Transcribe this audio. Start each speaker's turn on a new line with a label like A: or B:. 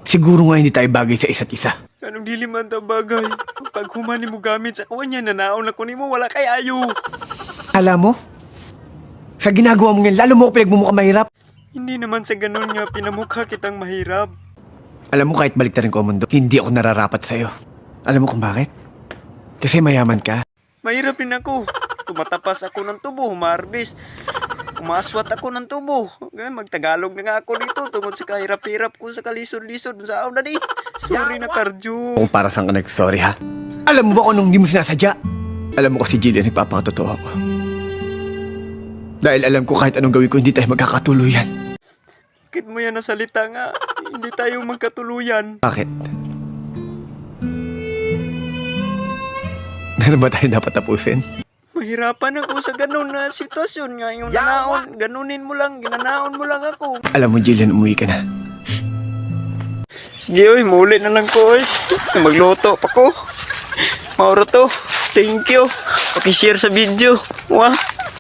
A: Siguro nga hindi tayo bagay sa isa't isa.
B: Anong dili man ta bagay? Pag humani mo gamit sa kuwan niya, nanaon ako nimo, wala kay ayo.
A: Alam mo, sa ginagawa mo ngayon, lalo mo ako pinagmumukha mahirap.
B: Hindi naman sa ganun nga pinamukha kitang mahirap.
A: Alam mo, kahit baliktarin ko ang mundo, hindi ako nararapat sa'yo. Alam mo kung bakit? Kasi mayaman ka.
B: Mahirap din ako. Tumatapas ako ng tubo, humarbis. Umaswat ako ng tubo. Ganun, magtagalog na nga ako dito tungkol sa kahirap-hirap ko sa kalisod-lisod. Saan na di? Sorry na, Karjo.
A: Kung para saan ka nag-sorry, ha? Alam mo ba kung anong hindi mo sinasadya? Alam mo kasi, Jillian, nagpapakatotoo ako. Dahil alam ko kahit anong gawin ko, hindi tayo magkakatuluyan.
B: Bakit mo yan nasalita nga? Hindi tayo magkatuluyan.
A: Bakit? Meron ba tayo dapat tapusin?
B: Mahirapan ako sa ganun na sitwasyon nga. Yung nanaon, ganunin mo lang, ginanaon mo lang ako.
A: Alam mo, Jillian, umuwi ka na.
B: Sige, oy, muli na lang ko, oy. Magluto pa ko. Mauro to. Thank you. Pakishare sa video. Wah.